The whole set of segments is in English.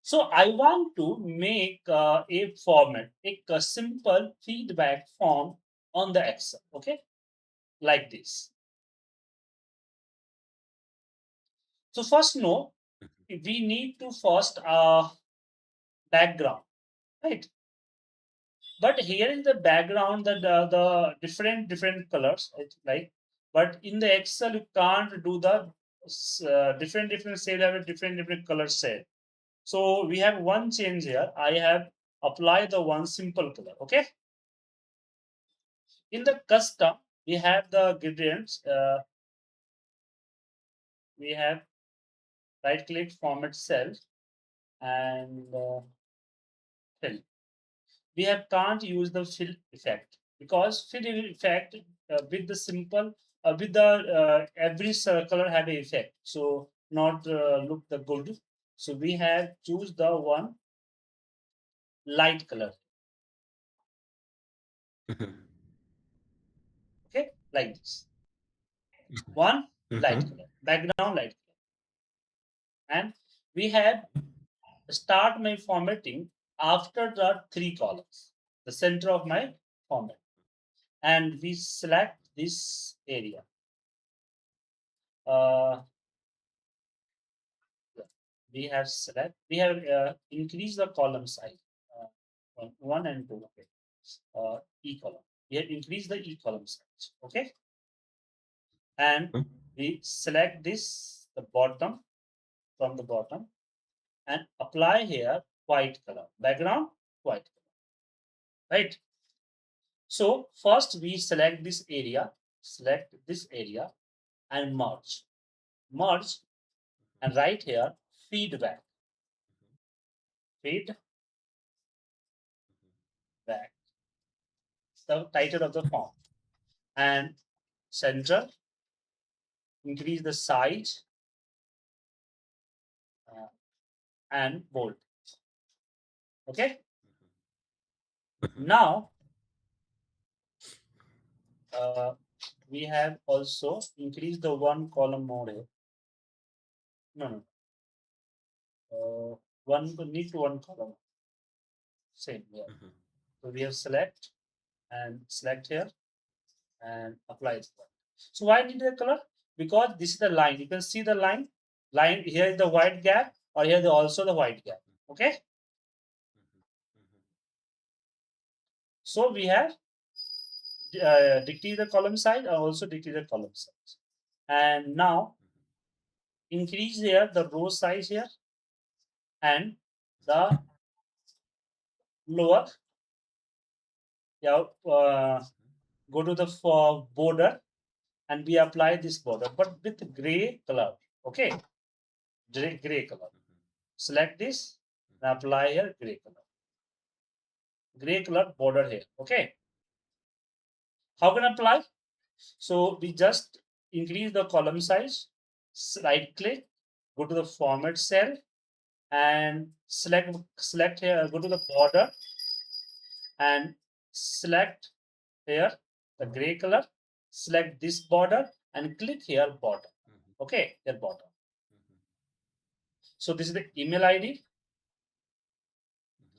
So I want to make a format, a simple feedback form on the Excel. Okay, like this. So first, no, we need to first background, right? But here in the background, the different colors, like. But in the Excel, you can't do the different shade have a different color shade. So we have one change here. I have applied the one simple color. Okay. In the custom, we have the gradients. We have right click format cell and fill. We have can't use the fill effect because fill effect with the simple with the every color have a effect. So not look the good. So we have choose the one light color. Mhm. Okay, like this. One light Mhm. color, background light color, and we have start my formatting after the three columns, the center of my format, and we select this area. Uh, we have increased the column size, one and two. Okay, e column. We have increased the e column size. Okay, and we select this the bottom from the bottom and apply here white color background white color, right? So first we select this area and merge, and write here feedback, feedback, the title of the form, and center, increase the size, uh, and bold. Okay. Now uh, we have also increased the one column more here. No, no, one need to one column. Same here. So we have select here and apply it. So why need the color? Because this is the line. You can see the line. Line here is the white gap, or here is also the white gap. Okay. So we have decrease the column size and also decrease the column size. And now increase here the row size here and the lower. Yeah, go to the border and we apply this border, but with gray color. Okay, gray color. Select this and apply here gray color border here. Okay, how can I apply? So we just increase the column size, right click, go to the format cell and select here, go to the border and select here the gray color, select this border and click here border. Okay, here border. So this is the email ID,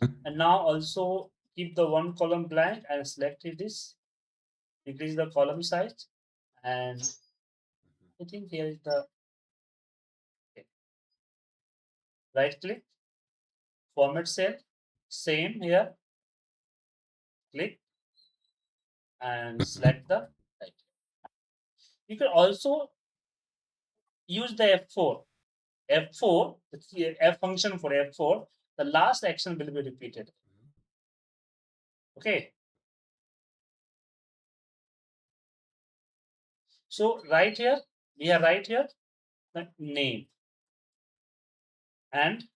and now also keep the one column blank and select this, increase the column size, and I think here is the okay. Right click, format cell, same here, click and select the right. You can also use the F4. F4, the F function for F4, the last action will be repeated. Okay. So right here, we are right here, the name, and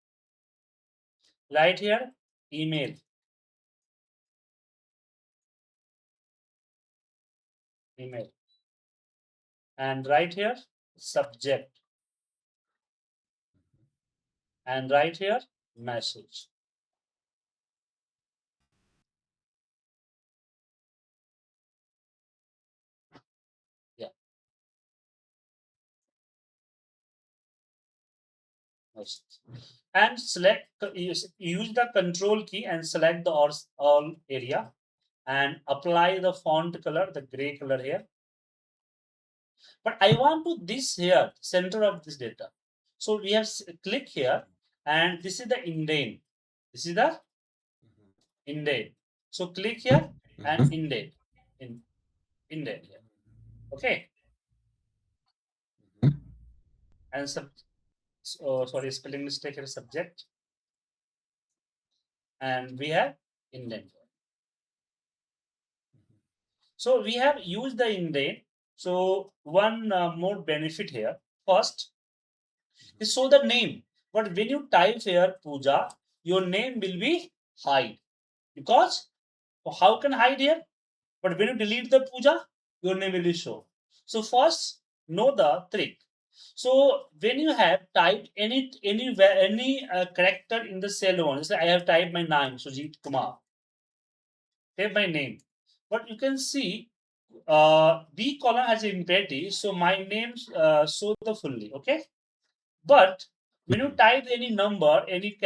right here, email, email, and right here, subject, and right here, message. Yeah, message. and use the control key and select the all area and apply the font color, the gray color here. But I want to this here, center of this data. So we have click here, and this is the indent. This is the indent. So click here and Mhm. indent. In indent here. Okay. Mhm. And sorry, spelling mistake here, subject. And we have indent. So we have used the indent. So one more benefit here. First is show the name. But when you type here Puja, your name will be hide. Because how can hide here? But when you delete the puja, your name will be shown. So first, know the trick. So when you have typed any character in the cell one, say I have typed my name Sujit Kumar, type my name, but you can see B column has imperative, so my name show the fully. Okay, but when you Mhm. type any number, any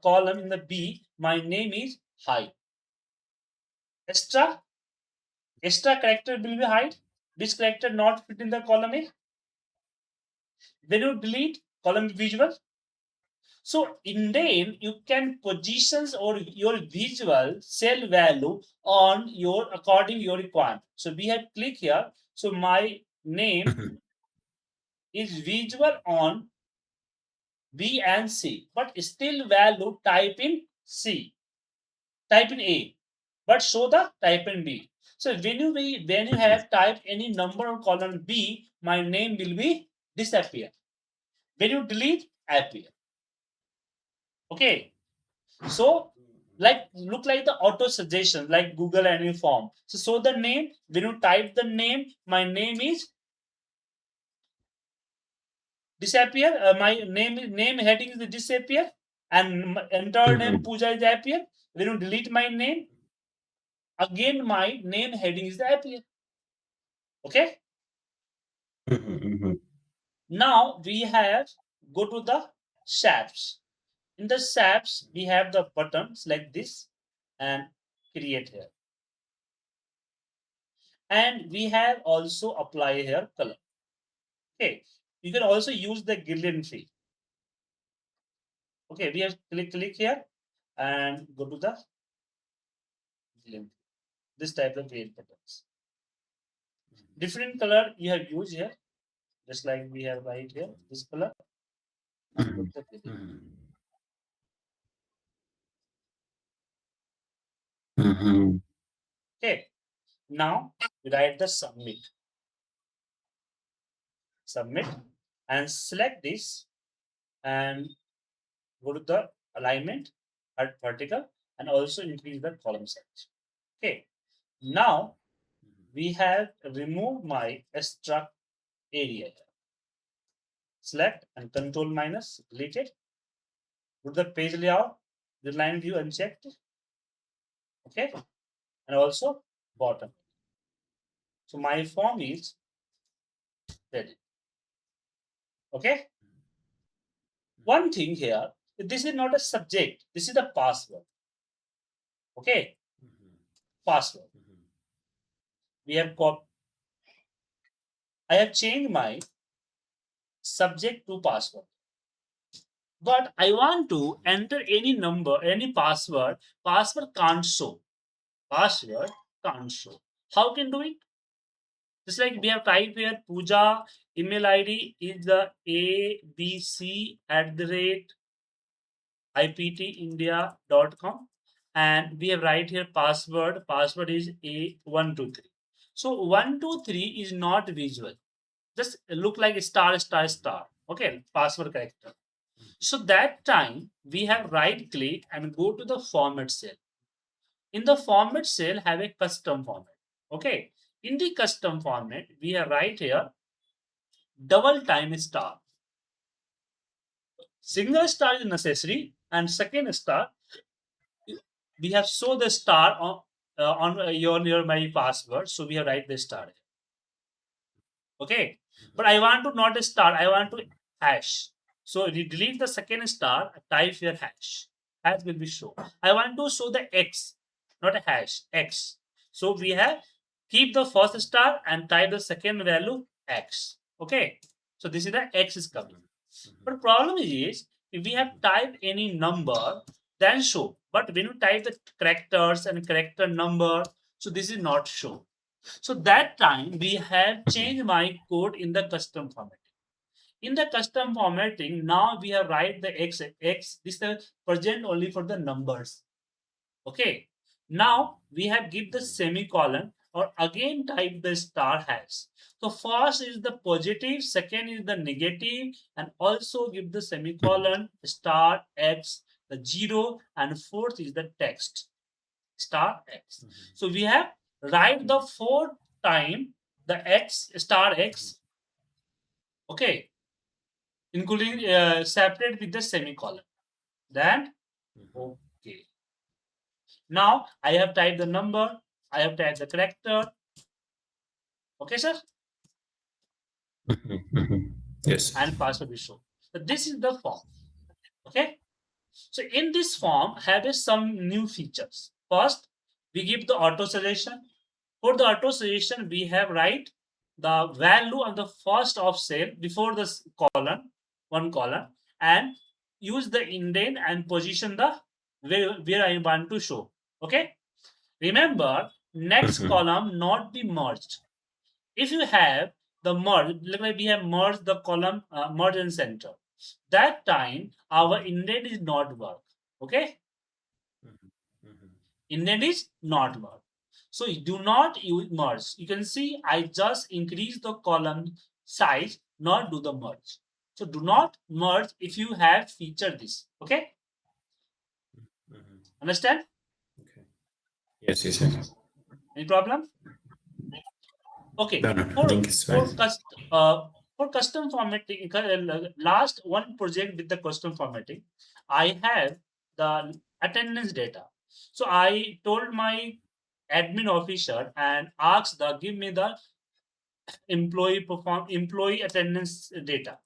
column in the B, my name is high. Extra character will be hide. This character not fit in the column A. When you delete column visual. So in name you can positions or your visual cell value on your according your requirement. So we have click here. So my name Mhm. is visual on B and C, but still value type in C, type in A, but show the type in B. So when you Mhm. have typed any number on column B, my name will be disappear. When you delete, appear. Okay. So like look like the auto suggestion like Google any form. So the name, when you type the name, my name is disappear. My name heading is disappear, and enter name Mhm. Puja is appear. When you delete my name, again my name heading is appear. Okay. Mhm. Mhm. Now we have go to the shapes. In the shapes, we have the buttons like this and create here. And we have also apply here color. Okay. You can also use the Gillian tree. Okay, we have click here and go to the Gillian tree. This type of create buttons. Different color you have used here, just like we have right here, this color, and go Mhm. to the Gillian. Mhm. Mhm. Okay. Now we write the submit, and select this and go to the alignment at vertical and also increase the column size. Okay. Now we have removed my struct area. Select and control minus, delete it. Go to the page layout, the line view unchecked. Okay. And also bottom. So my form is ready. Okay. One thing here, this is not a subject. This is the password. Okay. Password. We have got, I have changed my subject to password. But I want to enter any number, any password. Password can't show. Password can't show. How can do it? Just like we have typed here, Puja email ID is the abc at the rate iptindia.com, and we have right here password. Password is a123. So 123 is not visual. Just look like star star star. Okay, password character. So that time we have right click and go to the format cell. In the format cell have a custom format. Okay. In the custom format, we have right here double time star. Single star is necessary, and second star we have show the star on your my password. So we have write the star. Okay. But I want to not a star. I want to hash. So you delete the second star, type your hash. Hash will be shown. I want to show the X, not a hash, X. So we have keep the first star and type the second value X. Okay. So this is the X is coming. But problem is if we have typed any number, then show. But when you type the characters and character number, so this is not show. So that time we have changed my code in the custom format. In the custom formatting, now we have write the x. This is present only for the numbers. Okay. Now we have give the semicolon or again type the star hash. So first is the positive, second is the negative, and also give the semicolon star x, the zero, and fourth is the text star x. So we have write the fourth time the x star x. Okay, including separate with the semicolon. Then, okay. Now I have typed the number, I have typed the character. Okay, sir, Yes. and password will show. So this is the form. Okay. So in this form, have some new features. First, we give the auto suggestion. For the auto suggestion, we have write the value on the first of cell before the column, one column, and use the indent and position the where I want to show. Okay. Remember, next column not be merged. If you have the merge, like we have merged the column, merge and center. That time our indent is not work. Okay, indent is not work. So you do not use merge. You can see I just increase the column size, not do the merge. So do not merge if you have featured this. Okay, understand? Yes, yes, yes. Any problem? Okay, No, no, I for think it's fine. for for custom formatting, last one project with the custom formatting, I have the attendance data. So I told my admin officer and asked the give me the employee attendance data.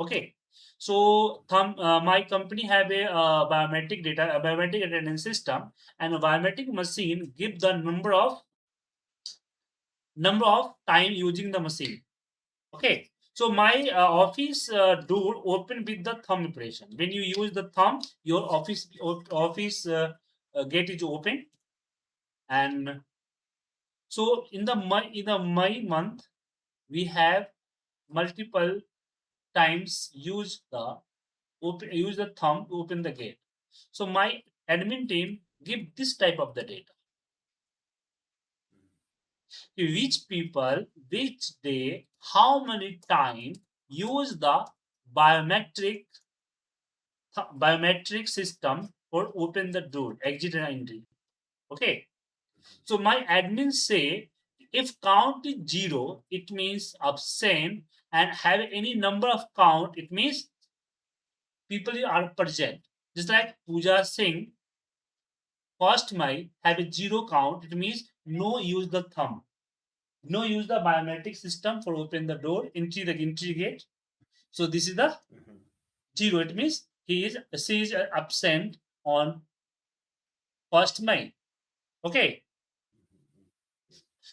Okay, so my company have a biometric data, a biometric attendance system, and a biometric machine give the number of time using the machine. Okay. So my office door open with the thumb impression. When you use the thumb, your office gate is open. And so in the May month, we have multiple times use the thumb to open the gate. So my admin team give this type of the data. Which people, which day, how many time use the biometric biometric system for open the door, exit and entry. Okay. So my admins say if count is zero, it means absent, and have any number of count, it means people are present. Just like Pooja Singh, first May have a zero count, it means no use the thumb. No use the biometric system for open the door, entry gate. So this is the zero. It means she is absent on first May. Okay.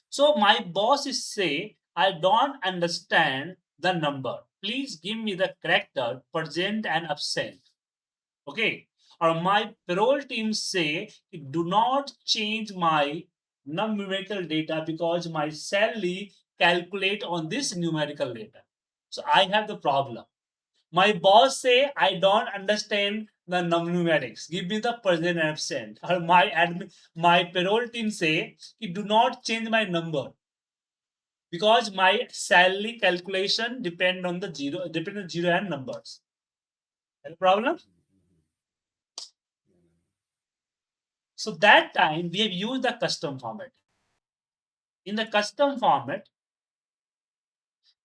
So my boss is say, I don't understand the number. Please give me the character, present and absent. Okay. Or my payroll team say, do not change my numerical data because my salary calculate on this numerical data. So I have the problem. My boss say I don't understand the numerics. Give me the present and absent. Or my payroll team say, do not change my number because my salary calculation depend on zero and numbers. Any problem? So that time we have used the custom format. In the custom format,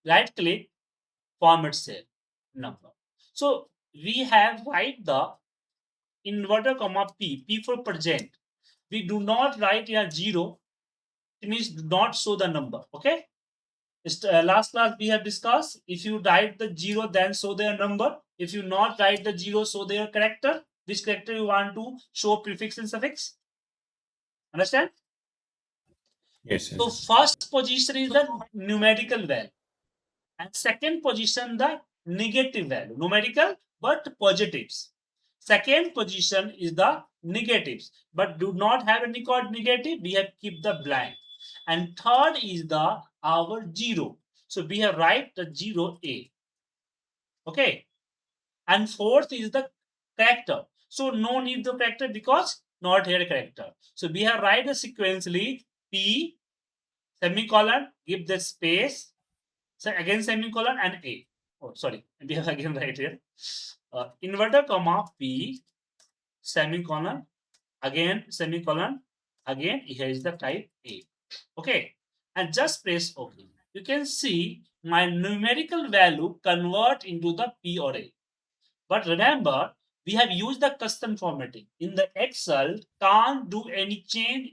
right click, format cell number. So we have write the inverter comma p for present. We do not write here zero. It means do not show the number. Okay. Last class we have discussed, if you write the zero, then show their number. If you not write the zero, show their character. Which character you want to show prefix and suffix? Understand? Yes, So yes. first position is the numerical value, and second position the negative value. Numerical but positives. Second position is the negatives, but do not have any code negative. We have keep the blank. And third is the our zero. So we have write the zero A. Okay. And fourth is the character. So no need the character because not here character. So we have write the sequentially P semicolon, give the space, so again semicolon and A. Oh, sorry, we have again right here. Inverter comma P semicolon, again semicolon, again here is the type A. Okay, and just press OK. You can see my numerical value convert into the P or A. But remember, we have used the custom formatting. In the Excel, can't do any change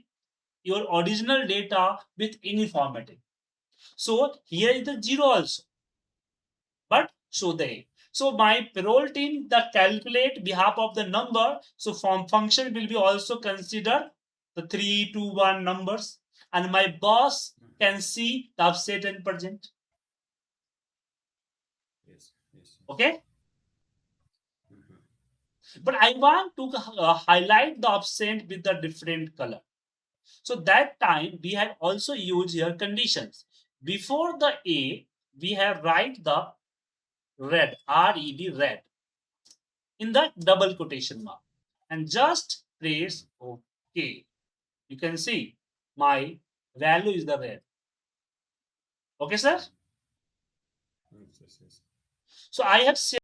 your original data with any formatting. So here is the zero also, but show the A. So my payroll team that calculate behalf of the number. So from function will be also consider the 3, 2, 1 numbers, and my boss can see the offset and percent. Yes, yes, yes. Okay, Mhm. but I want to highlight the offset with the different color. So that time we have also used here conditions. Before the A, we have write the red, R-E-D, red, in the double quotation mark. And just press OK. You can see my value is the red. Okay, sir? Yes, yes, yes. So I have